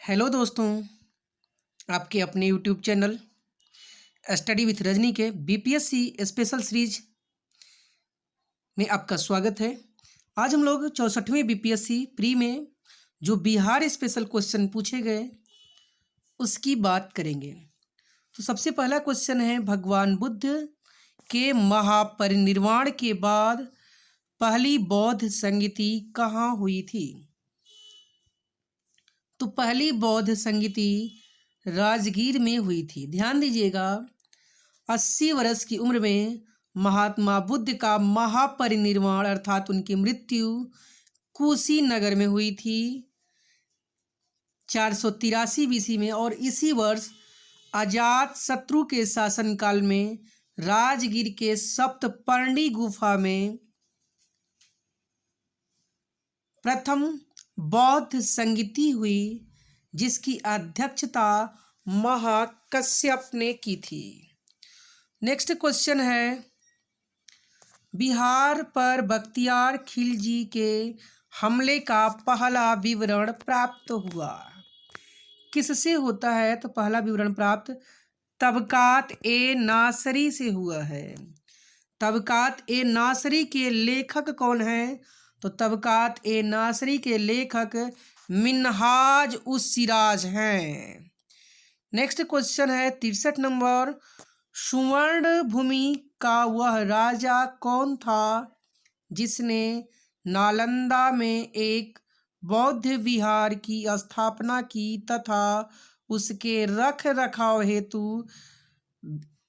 Hello दोस्तों, आपके अपने YouTube channel study with Rajni के बीपीएससी स्पेशल सीरीज में आपका स्वागत है। आज हम लोग 64वें बीपीएससी प्री में जो बिहार स्पेशल क्वेश्चन पूछे गए उसकी बात करेंगे। तो सबसे पहला क्वेश्चन है, भगवान बुद्ध के महापरिनिर्वाण के बाद पहली बौद्ध संगीति कहाँ हुई थी? तो पहली बौद्ध संगीति राजगीर में हुई थी। ध्यान दीजिएगा, 80 वर्ष की उम्र में महात्मा बुद्ध का महापरिनिर्वाण अर्थात उनकी मृत्यु कुशीनगर में हुई थी 483 बीसी में, और इसी वर्ष अजात शत्रु के शासनकाल में राजगीर के सप्तपर्णी गुफा में प्रथम बौद्ध संगीति हुई, जिसकी अध्यक्षता महाकश्यप ने की थी। नेक्स्ट क्वेश्चन है, बिहार पर बख्तियार खिलजी के हमले का पहला विवरण प्राप्त हुआ। किससे होता है? तो पहला विवरण प्राप्त तबकात ए नासरी से हुआ है। तबकात ए नासरी के लेखक कौन हैं? तो तबकात ए नासरी के लेखक मिन्हाज उस सिराज हैं। नेक्स्ट क्वेश्चन है 63 नंबर, सुवर्ण भूमि का वह राजा कौन था जिसने नालंदा में एक बौद्ध विहार की स्थापना की तथा उसके रख रखाव हेतु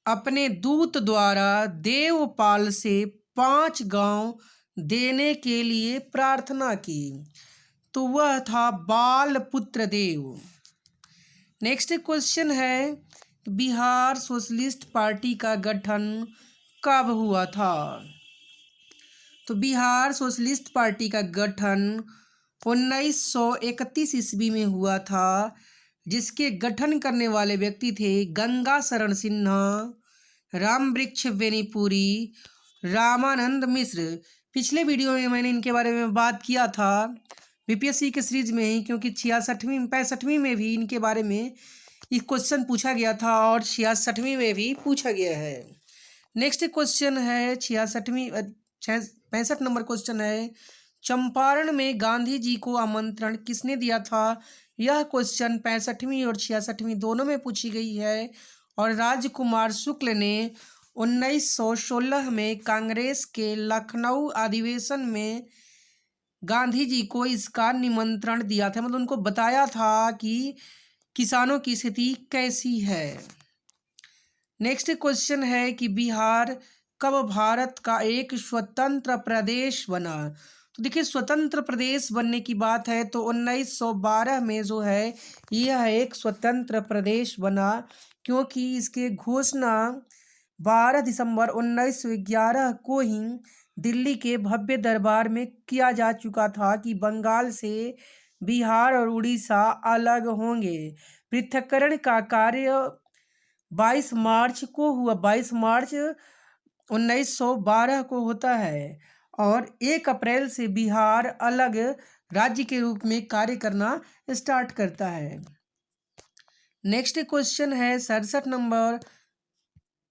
अपने दूत द्वारा देवपाल से 5 गांव देने के लिए प्रार्थना की? तो वह था बालपुत्र देव। नेक्स्ट क्वेश्चन है, बिहार सोशलिस्ट पार्टी का गठन कब हुआ था? तो बिहार सोशलिस्ट पार्टी का गठन 1931 ईस्वी में हुआ था, जिसके गठन करने वाले व्यक्ति थे गंगा शरण सिन्हा, रामवृक्ष बेनीपुरी, रामानंद मिश्र। पिछले वीडियो में मैंने इनके बारे में बात किया था बीपीएससी के सीरीज में ही, क्योंकि 65वीं में भी इनके बारे में एक क्वेश्चन पूछा गया था और 66वीं में भी पूछा गया है। नेक्स्ट क्वेश्चन है 65 नंबर क्वेश्चन है, चंपारण में गांधी जी को आमंत्रण किसने दिया था? यह क्वेश्चन 65वीं और 66वीं दोनों में पूछी गई है, और राजकुमार शुक्ल ने 1916 में कांग्रेस के लखनऊ अधिवेशन में गांधी जी को इसका निमंत्रण दिया था, मतलब उनको बताया था कि किसानों की स्थिति कैसी है। नेक्स्ट क्वेश्चन है कि बिहार कब भारत का एक स्वतंत्र प्रदेश बना? तो देखिए, स्वतंत्र प्रदेश बनने की बात है तो 1912 में जो है यह एक स्वतंत्र प्रदेश बना, क्योंकि इसके घोषणा 12 दिसंबर 1911 को ही दिल्ली के भव्य दरबार में किया जा चुका था कि बंगाल से बिहार और उड़ीसा अलग होंगे। पृथक्करण का कार्य 22 मार्च को हुआ, 22 मार्च 1912 को होता है, और 1 अप्रैल से बिहार अलग राज्य के रूप में कार्य करना स्टार्ट करता है। नेक्स्ट क्वेश्चन है 67 नंबर,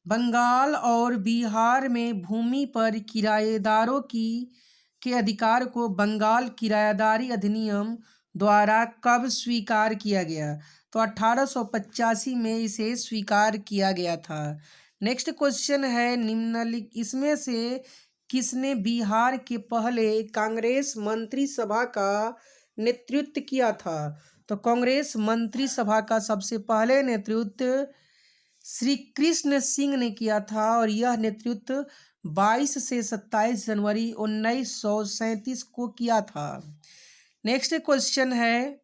बंगाल और बिहार में भूमि पर किराएदारों के अधिकार को बंगाल किराएदारी अधिनियम द्वारा कब स्वीकार किया गया? तो 1885 में इसे स्वीकार किया गया था। नेक्स्ट क्वेश्चन है, निम्नलिखित इसमें से किसने बिहार के पहले कांग्रेस मंत्रिसभा का नेतृत्व किया था? तो कांग्रेस मंत्रिसभा का सबसे पहले नेतृत्व श्री कृष्ण सिंह ने किया था, और यह नेतृत्व 22 से 27 जनवरी 1937 को किया था। नेक्स्ट क्वेश्चन है,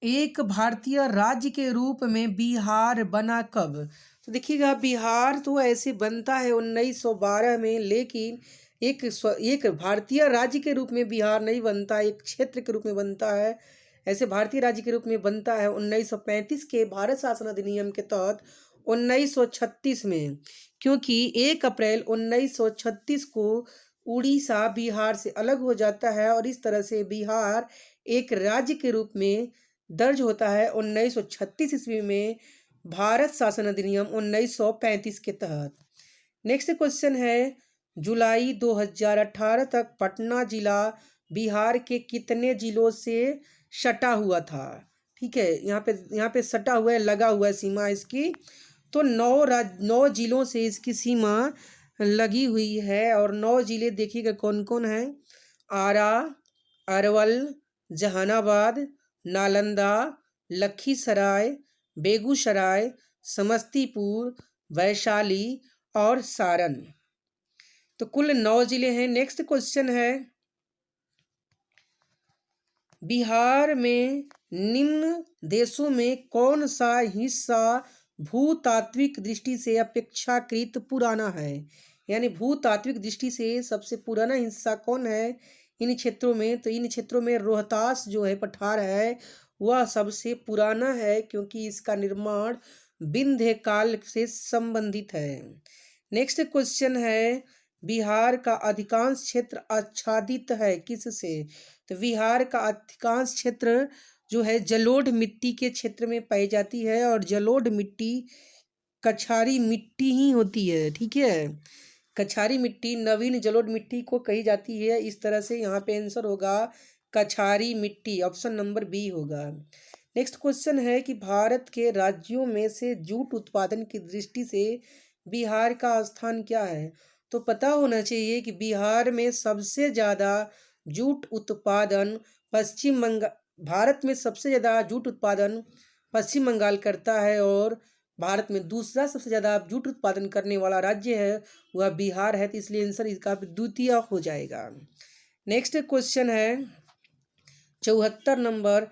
एक भारतीय राज्य के रूप में बिहार बना कब? तो देखिएगा, बिहार तो ऐसे बनता है 1912 में, लेकिन एक भारतीय राज्य के रूप में बिहार नहीं बनता, एक क्षेत्र के रूप में बनता है। ऐसे भारतीय राज्य के रूप में बनता है 1935 के भारत शासन अधिनियम के तहत 1936 में, क्योंकि 1 अप्रैल 1936 को उड़ीसा बिहार से अलग हो जाता है, और इस तरह से बिहार एक राज्य के रूप में दर्ज होता है 1936 ईस्वी में भारत शासन अधिनियम 1935 के तहत। नेक्स्ट क्वेश्चन है, जुलाई 2018 तक पटना जिला बिहार के कितने जिलों से सटा हुआ था? ठीक है, यहाँ पे सटा हुआ है, लगा हुआ है सीमा इसकी। तो 9 जिलों से इसकी सीमा लगी हुई है। और 9 जिले देखिएगा कौन कौन हैं। आरा, अरवल, जहानाबाद, नालंदा, लखीसराय, बेगूसराय, समस्तीपुर, वैशाली और सारण। तो कुल 9 जिले हैं। नेक्स्ट क्वेश्चन है, बिहार में निम्न देशों में कौन सा हिस्सा भूतात्विक दृष्टि से अपेक्षाकृत पुराना है? यानी भूतात्विक दृष्टि से सबसे पुराना हिस्सा कौन है इन क्षेत्रों में? तो इन क्षेत्रों में रोहतास जो है पठार है वह सबसे पुराना है, क्योंकि इसका निर्माण विंध्य काल से संबंधित है। नेक्स्ट क्वेश्चन है, बिहार का अधिकांश क्षेत्र आच्छादित है किससे? तो बिहार का अधिकांश क्षेत्र जो है जलोढ़ मिट्टी के क्षेत्र में पाई जाती है, और जलोढ़ मिट्टी कछारी मिट्टी ही होती है। ठीक है, कछारी मिट्टी नवीन जलोढ़ मिट्टी को कही जाती है। इस तरह से यहाँ पे आंसर होगा कछारी मिट्टी, ऑप्शन नंबर बी होगा। नेक्स्ट क्वेश्चन है कि भारत के राज्यों में से जूट उत्पादन की दृष्टि से बिहार का स्थान क्या है? तो पता होना चाहिए कि बिहार में सबसे ज़्यादा जूट उत्पादन भारत में सबसे ज़्यादा जूट उत्पादन पश्चिम बंगाल करता है, और भारत में दूसरा सबसे ज़्यादा जूट उत्पादन करने वाला राज्य है वह बिहार है। तो इसलिए आंसर इसका द्वितीय हो जाएगा। नेक्स्ट क्वेश्चन है 74 नंबर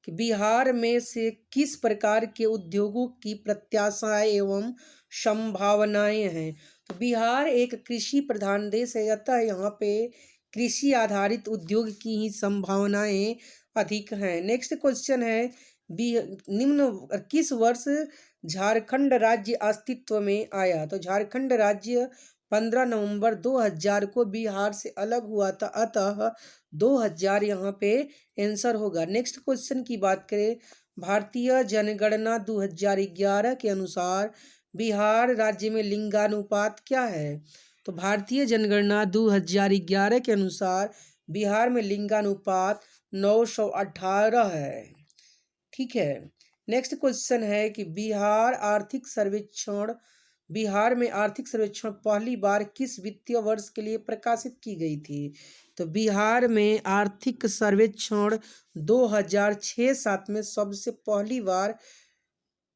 कि बिहार में से किस प्रकार के उद्योगों की प्रत्याशाएं एवं संभावनाएं हैं? तो बिहार एक कृषि प्रधान देश है, अतः यहाँ पे कृषि आधारित उद्योग की ही संभावनाएं अधिक हैं। नेक्स्ट क्वेश्चन है, निम्न किस वर्ष झारखंड राज्य अस्तित्व में आया? तो झारखंड राज्य 15 नवंबर 2000 को बिहार से अलग हुआ था, अतः 2000 यहाँ पे आंसर होगा। नेक्स्ट क्वेश्चन की बात करें, भारतीय जनगणना 2011 के अनुसार बिहार राज्य में लिंगानुपात क्या है? तो भारतीय जनगणना 2011 के अनुसार बिहार में लिंगानुपात 918 है। ठीक है, नेक्स्ट क्वेश्चन है कि बिहार में आर्थिक सर्वेक्षण पहली बार किस वित्तीय वर्ष के लिए प्रकाशित की गई थी? तो बिहार में आर्थिक सर्वेक्षण 2006-07 में सबसे पहली बार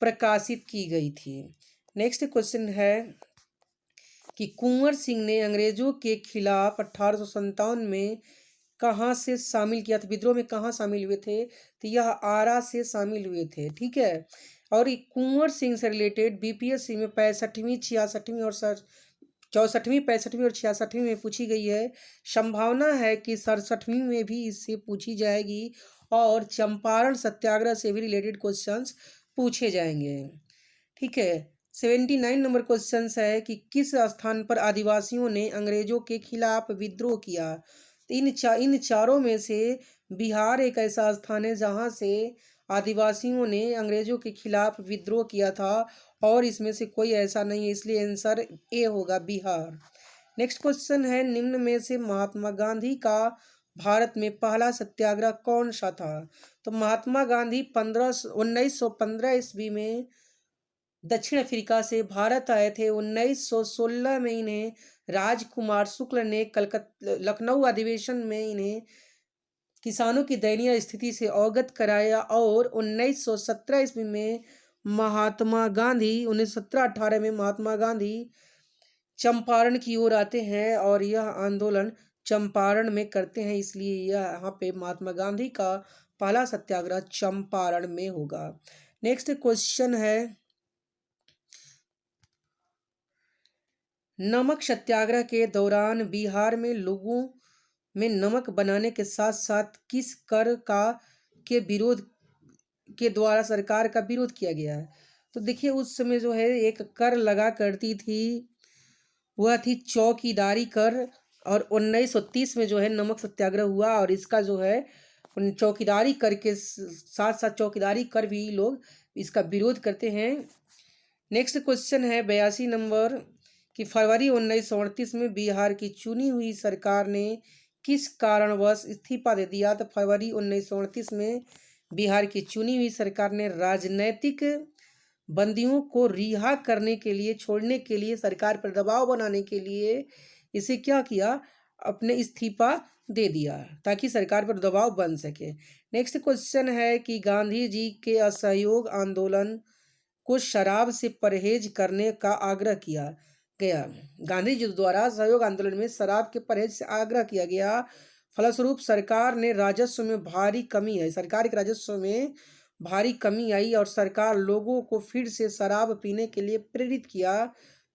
प्रकाशित की गई थी। नेक्स्ट क्वेश्चन है कि कुंवर सिंह ने अंग्रेजों के खिलाफ 1857 में कहाँ से शामिल किया था, विद्रोह में कहाँ शामिल हुए थे? तो यह आरा से शामिल हुए थे। ठीक है, और कुंवर सिंह से रिलेटेड बीपीएससी में 65वीं 66वीं और 64वीं 65वीं और 66वीं में पूछी गई है। संभावना है कि 67वीं में भी इससे पूछी जाएगी, और चंपारण सत्याग्रह से भी रिलेटेड क्वेश्चंस पूछे जाएंगे। ठीक है, 79 नंबर क्वेश्चन है कि किस स्थान पर आदिवासियों ने अंग्रेजों के खिलाफ विद्रोह किया? इन चारों में से बिहार एक ऐसा स्थान है जहां से आदिवासियों ने अंग्रेजों के खिलाफ विद्रोह किया था, और इसमें से कोई ऐसा नहीं है, इसलिए आंसर ए होगा, बिहार। नेक्स्ट क्वेश्चन है, निम्न में से महात्मा गांधी का भारत में पहला सत्याग्रह कौन सा था? तो महात्मा गांधी 1915 ईस्वी में दक्षिण अफ्रीका से भारत आए थे। 1916 में इन्हें राजकुमार शुक्ल ने लखनऊ अधिवेशन में इन्हें किसानों की दयनीय स्थिति से अवगत कराया, और 1917 ईस्वी में 1917-18 में महात्मा गांधी चंपारण की ओर आते हैं, और यह आंदोलन चंपारण में करते हैं, इसलिए यह यहाँ पे महात्मा गांधी का पहला सत्याग्रह चंपारण में होगा। नेक्स्ट क्वेश्चन है, नमक सत्याग्रह के दौरान बिहार में लोगों में नमक बनाने के साथ साथ किस कर के विरोध के द्वारा सरकार का विरोध किया गया है? तो देखिए, उस समय जो है एक कर लगा करती थी, वह थी चौकीदारी कर, और 1930 में जो है नमक सत्याग्रह हुआ, और इसका जो है चौकीदारी करके साथ साथ चौकीदारी कर भी लोग इसका विरोध करते हैं। नेक्स्ट क्वेश्चन है 82 नंबर कि फरवरी 1938 में बिहार की चुनी हुई सरकार ने किस कारणवश इस्तीफा दे दिया। तो फरवरी 1938 में बिहार की चुनी हुई सरकार ने राजनैतिक बंदियों को रिहा करने के लिए, छोड़ने के लिए, सरकार पर दबाव बनाने के लिए इसे क्या किया, अपने इस्तीफा दे दिया ताकि सरकार पर दबाव बन सके। नेक्स्ट क्वेश्चन है कि गांधी जी के असहयोग आंदोलन को शराब से परहेज करने का आग्रह किया गया। गांधी जी द्वारा सहयोग आंदोलन में शराब के परहेज से आग्रह किया गया। फलस्वरूप सरकार ने राजस्व में भारी कमी आई, सरकार के राजस्व में भारी कमी आई और सरकार लोगों को फिर से शराब पीने के लिए प्रेरित किया।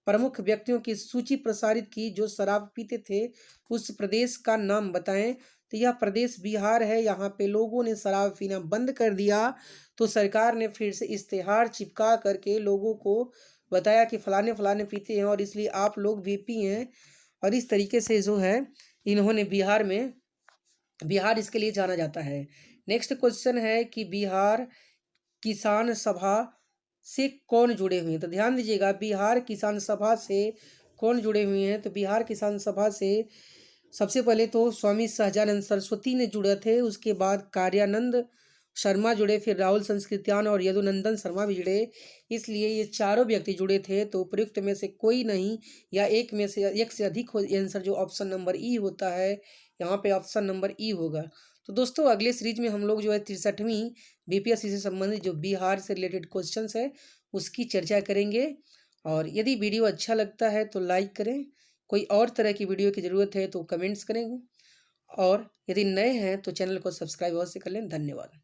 प्रमुख व्यक्तियों की सूची प्रसारित की जो शराब पीते थे। उस प्रदेश का नाम बताएं। तो यह प्रदेश बिहार है। यहाँ पे लोगों ने शराब पीना बंद कर दिया तो सरकार ने फिर से इश्तेहार चिपका करके लोगों को बताया कि फलाने फलाने पीते हैं और इसलिए आप लोग भी पिएं। और इस तरीके से जो है इन्होंने बिहार इसके लिए जाना जाता है। नेक्स्ट क्वेश्चन है कि बिहार किसान सभा से कौन जुड़े हुए हैं। तो ध्यान दीजिएगा, बिहार किसान सभा से कौन जुड़े हुए हैं। तो बिहार किसान सभा से सबसे पहले तो स्वामी सहजानंद सरस्वती ने जुड़े थे, उसके बाद कार्यानंद शर्मा जुड़े, फिर राहुल संस्कृत्यान और यदुनंदन शर्मा भी जुड़े। इसलिए ये चारों व्यक्ति जुड़े थे। तो उपयुक्त में से कोई नहीं या एक से अधिक हो आंसर, जो ऑप्शन नंबर ई होता है, यहाँ पे ऑप्शन नंबर ई होगा। तो दोस्तों अगले सीरीज में हम लोग जो है 63वीं बीपीएससी से संबंधित जो बिहार से रिलेटेड क्वेश्चंस है उसकी चर्चा करेंगे। और यदि वीडियो अच्छा लगता है तो लाइक करें, कोई और तरह की वीडियो की ज़रूरत है तो कमेंट्स करेंगे, और यदि नए हैं तो चैनल को सब्सक्राइब अवश्य कर लें। धन्यवाद।